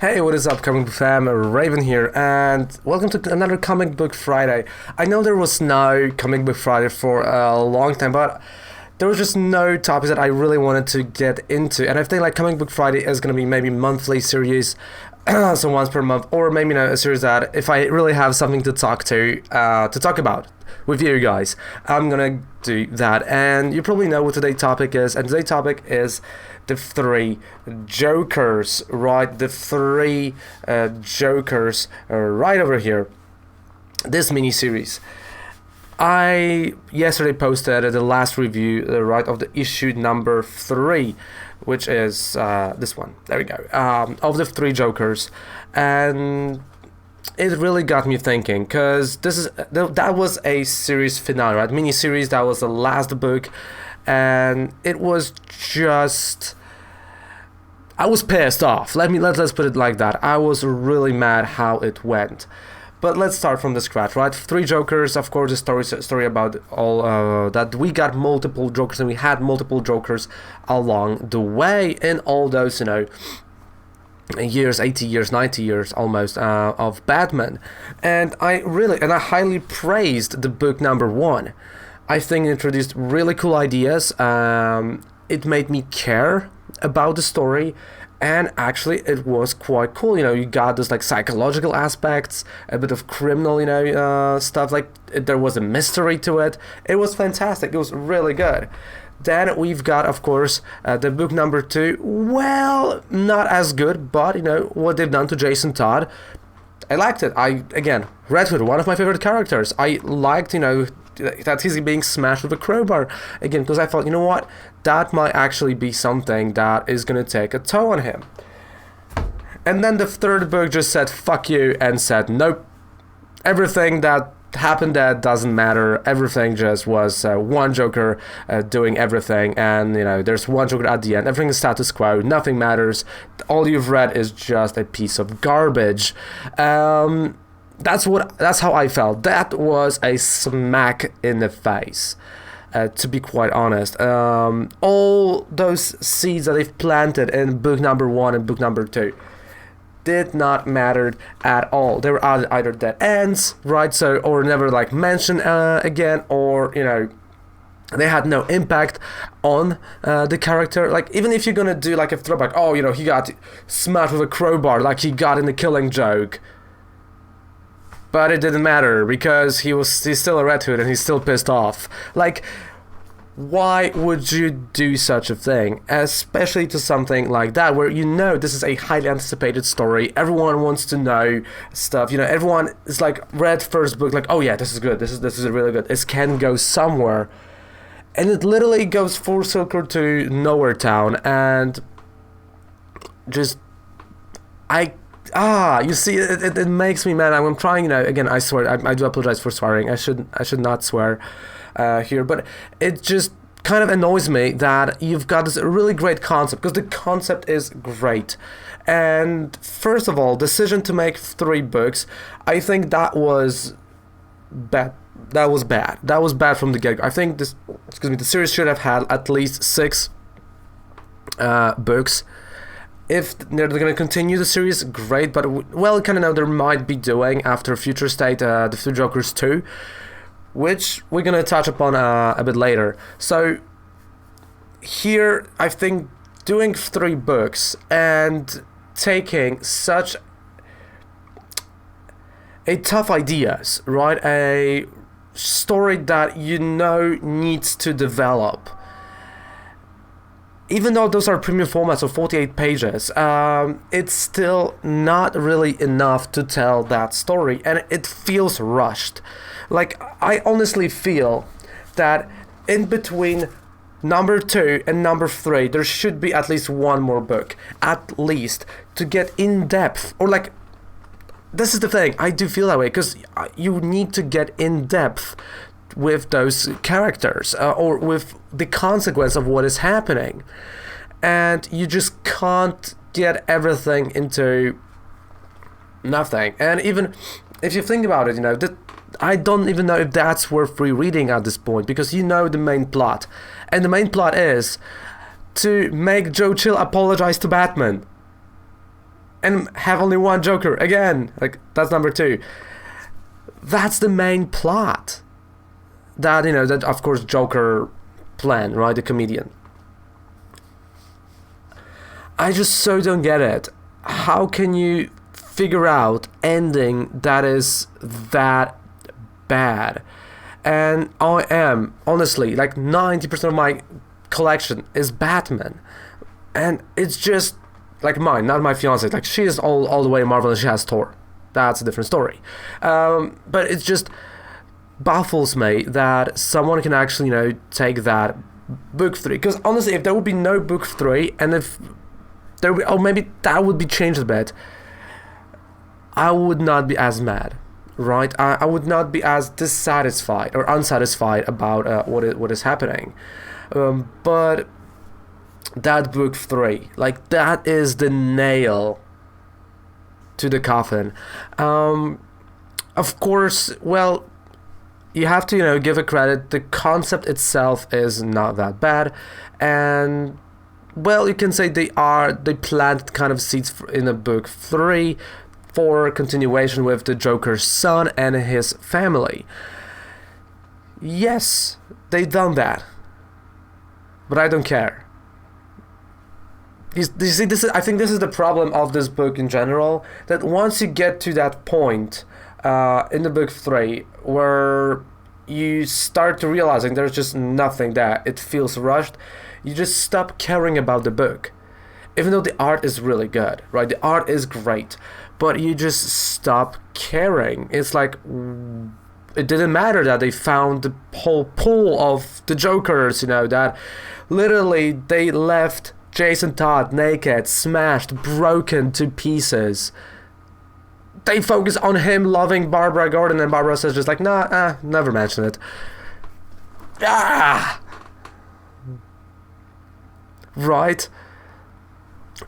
Hey, what is up, comic book fam? Raven here, and welcome to another Comic Book Friday. I know there was no Comic Book Friday for a long time, but there was just no topics that I really wanted to get into, and I think like Comic Book Friday is gonna be maybe monthly series, so once per month, or maybe a series that if I really have something to talk about with you guys, I'm gonna do that. And you probably know what today's topic is, and today's topic is the three Jokers, right? The three Jokers right over here. This mini-series. I yesterday posted the last review, right, of the issue number 3, which is this one. There we go. Of the three Jokers, and it really got me thinking, because that was a series finale, right? Mini series. That was the last book, and it was just. I was pissed off. Let's put it like that. I was really mad how it went. But let's start from the scratch, right? Three Jokers, of course, the story about all that we got multiple Jokers, and we had multiple Jokers along the way in all those, years, 80 years, 90 years almost of Batman. And I highly praised the book number 1. I think it introduced really cool ideas. It made me care about the story, and actually it was quite cool. You got those like psychological aspects, a bit of criminal stuff, like there was a mystery to it. It was fantastic. It was really good. Then we've got, of course, the book number 2. Well, not as good, but what they've done to Jason Todd, I liked it. Red Hood, one of my favorite characters. I liked, that he's being smashed with a crowbar again, because I thought, what, that might actually be something that is going to take a toll on him. And then the third book just said fuck you and said nope, everything that happened that doesn't matter. Everything just was one Joker doing everything, and there's one Joker at the end. Everything is status quo, nothing matters, all you've read is just a piece of garbage. That's how I felt. That was a smack in the face, to be quite honest. All those seeds that they've planted in book number 1 and book number 2 did not matter at all. They were either dead ends, right? So, or never like mentioned again, or they had no impact on the character. Like, even if you're gonna do like a throwback, he got smashed with a crowbar like he got in the Killing Joke. But it didn't matter, because he's still a Red Hood and he's still pissed off. Like, why would you do such a thing? Especially to something like that, where this is a highly anticipated story. Everyone wants to know stuff. Everyone is like, read first book, like, oh yeah, this is good. This is really good. This can go somewhere. And it literally goes full circle to Nowhere Town, and just you see, it makes me mad. I'm trying, again, I swear, I do apologize for swearing. I should not swear here, but it just kind of annoys me that you've got this really great concept, because the concept is great. And first of all, decision to make 3 books, I think that was bad. That was bad from the get-go. I think the series should have had at least 6 books. If they're going to continue the series, great, but kind of know they might be doing after Future State, the Three Jokers 2, which we're going to touch upon a bit later. So here, I think doing 3 books and taking such a tough ideas, right? A story that needs to develop. Even though those are premium formats of 48 pages, it's still not really enough to tell that story, and it feels rushed. Like, I honestly feel that in between number 2 and number 3, there should be at least one more book, at least, to get in depth, or like, this is the thing, I do feel that way, because you need to get in depth with those characters, or with the consequence of what is happening, and you just can't get everything into nothing. And even if you think about it, I don't even know if that's worth rereading at this point, because the main plot, and the main plot is to make Joe Chill apologize to Batman. and have only one Joker again. Like, that's number 2. That's the main plot. That, that of course Joker planned, right? The comedian. I just so don't get it. How can you figure out ending that is that bad? And I am, honestly, like 90% of my collection is Batman. And it's just, like mine, not my fiance. Like, she is all the way Marvel and she has Thor. That's a different story. But it just baffles me that someone can actually, take that book 3. Because honestly, if there would be no book 3, and if there would be, or maybe that would be changed a bit, I would not be as mad, right? I would not be as dissatisfied or unsatisfied about what is happening. But that book 3, like, that is the nail to the coffin. Of course, well, you have to, give a credit. The concept itself is not that bad, and well, you can say they plant kind of seeds in a book 3 for continuation with the Joker's son and his family. Yes, they've done that, but I don't care. You see, I think this is the problem of this book in general, that once you get to that point in the book 3 where you start to realizing there's just nothing there, it feels rushed, you just stop caring about the book. Even though the art is really good, right? The art is great, but you just stop caring. It's like, it didn't matter that they found the whole pool of the Jokers, that literally they left Jason Todd naked, smashed, broken to pieces. They focus on him loving Barbara Gordon, and Barbara says just like, nah, never mention it. Right?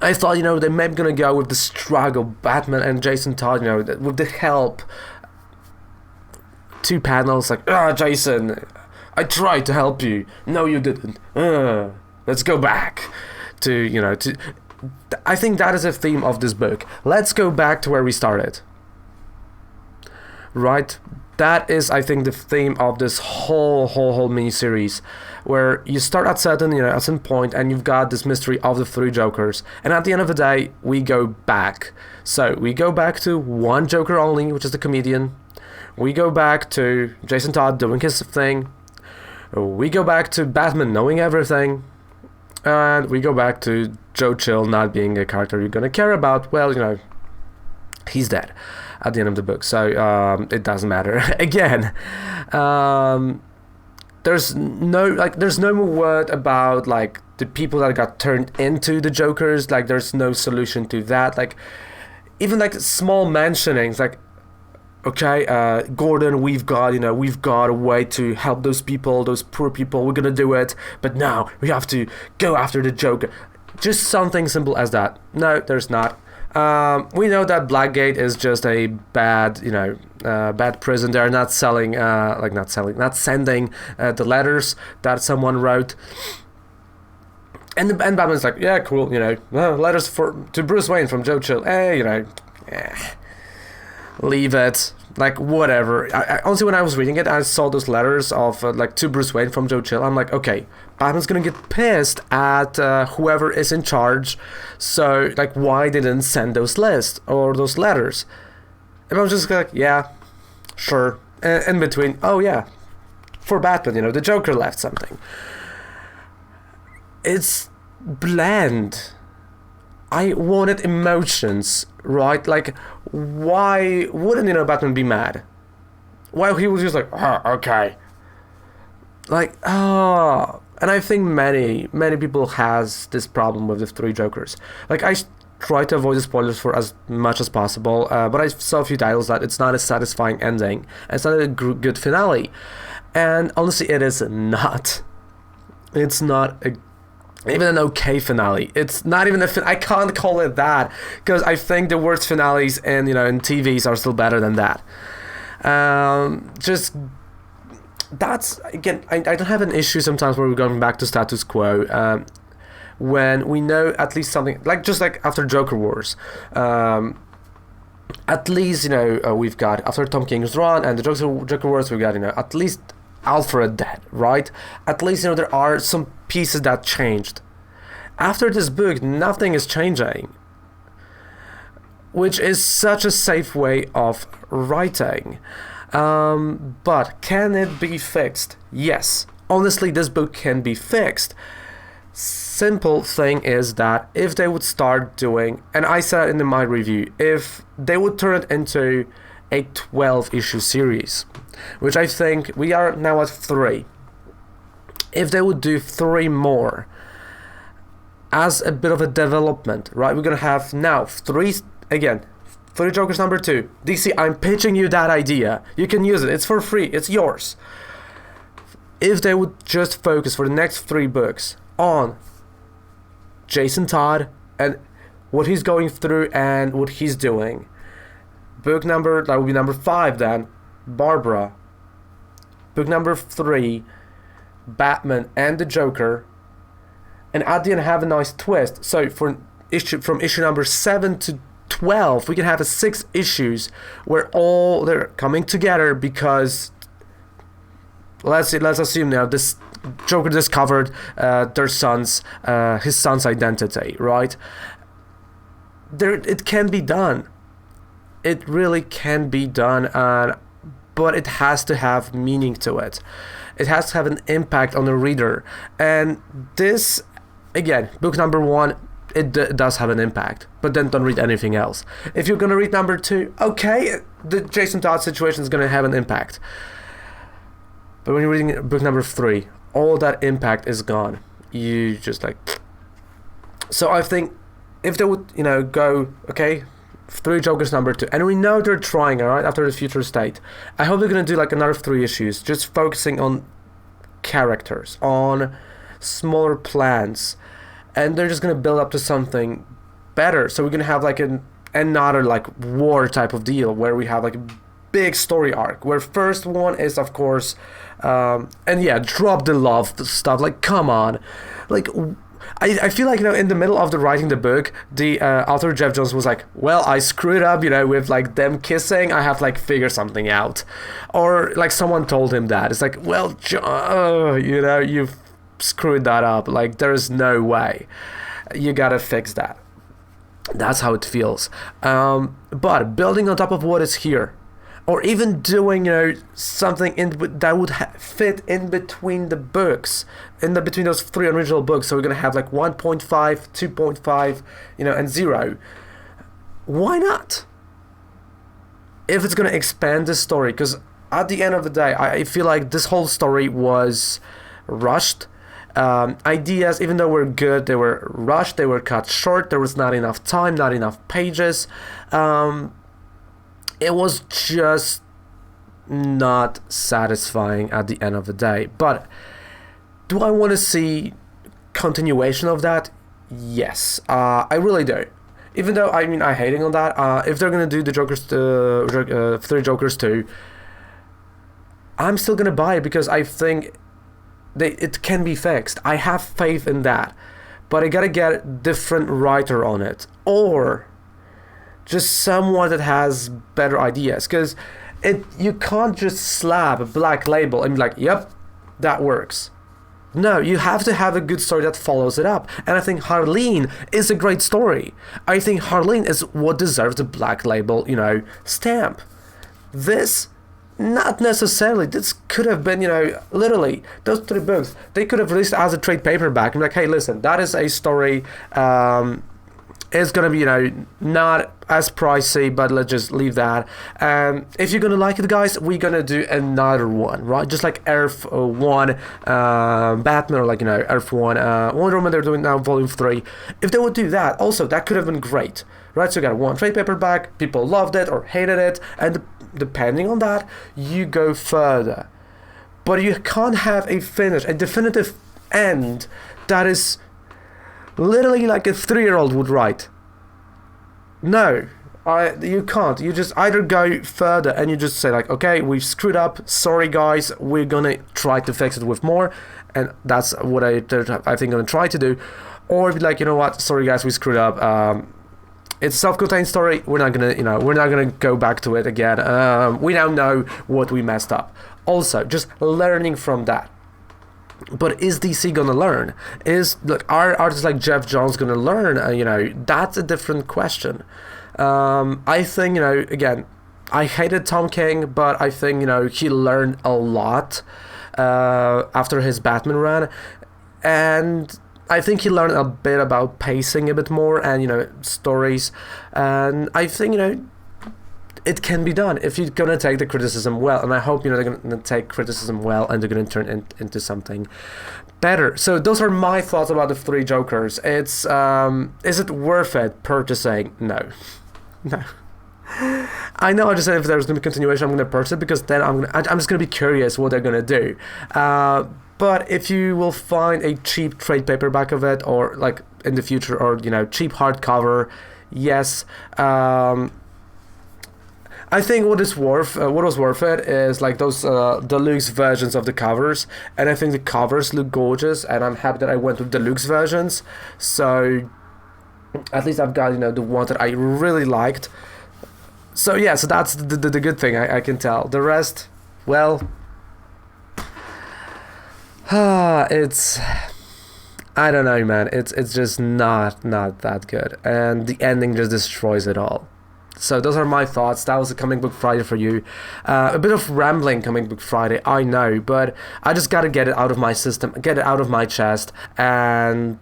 I thought, they may be gonna go with the struggle, Batman and Jason Todd, with the help. 2 panels, like, Jason, I tried to help you. No, you didn't. Let's go back to, I think that is a theme of this book. Let's go back to where we started. Right? That is, I think, the theme of this whole mini-series, where you start at certain point, and you've got this mystery of the 3 Jokers, and at the end of the day, we go back. So, we go back to one Joker only, which is the comedian. We go back to Jason Todd doing his thing. We go back to Batman knowing everything. And we go back to Joe Chill not being a character you're gonna care about. Well, he's dead at the end of the book, so it doesn't matter. Again, there's no more word about like the people that got turned into the Jokers. Like, there's no solution to that. Like, even like small mentionings, like, okay, Gordon, we've got a way to help those people, those poor people. We're gonna do it, but now we have to go after the Joker. Just something simple as that. No, there's not. We know that Blackgate is just a bad prison. They're not sending the letters that someone wrote. And Batman's like, yeah, cool, letters to Bruce Wayne from Joe Chill. Hey, leave it, like, whatever. I honestly, when I was reading it, I saw those letters of to Bruce Wayne from Joe Chill. I'm like, okay, Batman's gonna get pissed at whoever is in charge. So, like, why didn't send those lists or those letters? And I was just like, yeah, sure. And in between, oh yeah, for Batman, the Joker left something. It's bland. I wanted emotions, right? Like, why wouldn't, Batman be mad? Why he was just like, okay. Like, and I think many people has this problem with the 3 Jokers. Like, I try to avoid the spoilers for as much as possible, but I saw a few titles that it's not a satisfying ending, and it's not a good finale. And honestly, it is not. It's not even an okay finale. It's not even I can't call it that, because I think the worst finales in TVs are still better than that. That's, again, I don't have an issue sometimes where we're going back to status quo. when we know at least something, like just like after Joker Wars. At least, we've got, after Tom King's run and the Joker Wars, we've got, at least Alfred dead, right? At least, there are some pieces that changed. After this book, nothing is changing, which is such a safe way of writing. But can it be fixed? Yes. Honestly, this book can be fixed. Simple thing is that if they would start doing, and I said in my review, if they would turn it into a 12-issue series, which I think we are now at 3. If they would do 3 more as a bit of a development, right? We're gonna have now 3 Jokers number 2. DC, I'm pitching you that idea. You can use it. It's for free. It's yours. If they would just focus for the next 3 books on Jason Todd and what he's going through and what he's doing. That would be number 5 then, Barbara. Book number 3, Batman and the Joker. And at the end have a nice twist. So from issue number 7 to 12, we can have 6 issues where they're coming together because let's assume now this Joker discovered his son's identity, right? It can be done. It really can be done, but it has to have meaning to it. It has to have an impact on the reader. And this, again, book number 1, it does have an impact, but then don't read anything else. If you're going to read number 2, okay, the Jason Todd situation is going to have an impact. But when you're reading book number 3, all that impact is gone. You just So I think if they would, go, okay, 3 Jokers number 2, and we know they're trying, alright, after the Future State. I hope they're gonna do another 3 issues, just focusing on characters, on smaller plans, and they're just gonna build up to something better. So we're gonna have another war type of deal where we have a big story arc, where first one is of course drop the love stuff, come on, I feel in the middle of writing the book, the author Jeff Jones was well, I screwed up, with them kissing, I have figure something out, or someone told him that. It's well, you've screwed that up, there's no way, you gotta fix that. That's how it feels. But building on top of what is here, or even doing something that would fit in between the books, between those 3 original books. So we're gonna have 1.5, 2.5, and 0. Why not? If it's gonna expand the story, because at the end of the day, I feel this whole story was rushed. Ideas, even though were good, they were rushed, they were cut short, there was not enough time, not enough pages. It was just not satisfying at the end of the day. But do I want to see continuation of that? Yes, I really do. Even though, I'm hating on that. If they're going to do the Jokers, 3 Jokers 2, I'm still going to buy it because I think it can be fixed. I have faith in that. But I got to get a different writer on it. Or just someone that has better ideas, because you can't just slap a Black Label and be yep, that works. No, you have to have a good story that follows it up, and I think Harleen is a great story. I think Harleen is what deserves the Black Label, stamp. This, not necessarily. This could have been, literally, those 3 books, they could have released as a trade paperback. I'm hey, listen, that is a story, it's gonna be, not as pricey, but let's just leave that. If you're gonna like it, guys, we're gonna do another one, right? Just like Earth 1, Batman, or Earth 1, Wonder Woman, they're doing now Volume 3. If they would do that, also, that could have been great, right? So you got 1 trade paperback, people loved it or hated it, and depending on that, you go further. But you can't have a definitive end that is literally a 3-year-old would write. No, you can't. You just either go further and you just say okay, we've screwed up, sorry guys, we're gonna try to fix it with more, and that's what I think I'm gonna try to do. or be like, you know what, sorry guys, we screwed up. It's a self-contained story. We're not gonna go back to it again. We now know what we messed up. Also, just learning from that. But is DC gonna learn? Are artists like Jeff Johns gonna learn? That's a different question. I think, again, I hated Tom King, but I think, he learned a lot after his Batman run, and I think he learned a bit about pacing a bit more and, stories. And I think, it can be done if you're going to take the criticism well. And I hope, they're going to take criticism well and they're going to turn into something better. So those are my thoughts about the 3 Jokers. It's, is it worth it purchasing? No. No. I know I just said if there's going to be continuation, I'm going to purchase it because then I'm just going to be curious what they're going to do. But if you will find a cheap trade paperback of it, or like in the future, or cheap hardcover, yes. I think what was worth it is like those deluxe versions of the covers, and I think the covers look gorgeous, and I'm happy that I went with deluxe versions. So at least I've got the one that I really liked. So yeah, so that's the good thing I can tell. The rest, well. It's, I don't know, man. It's just not that good, and the ending just destroys it all. So those are my thoughts. That was a Comic Book Friday for you. A bit of rambling Comic Book Friday, I know, but I just gotta get it out of my system, get it out of my chest, and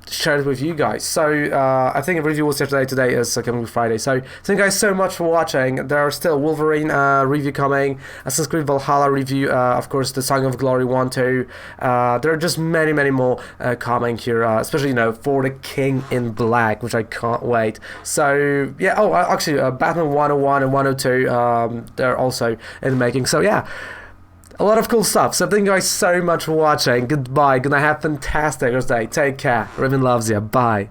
share it with you guys. So I think a review was today is Comic Book Friday. So thank you guys so much for watching. There are still Wolverine review coming, Assassin's Creed Valhalla review, of course the Song of Glory 1, 2. There are just many more coming here, especially for the King in Black, which I can't wait. So yeah, actually Batman 101 and 102, they're also in the making. So yeah, a lot of cool stuff. So thank you guys so much for watching. Goodbye. Gonna have a fantastic day. Take care. Raven loves you. Bye.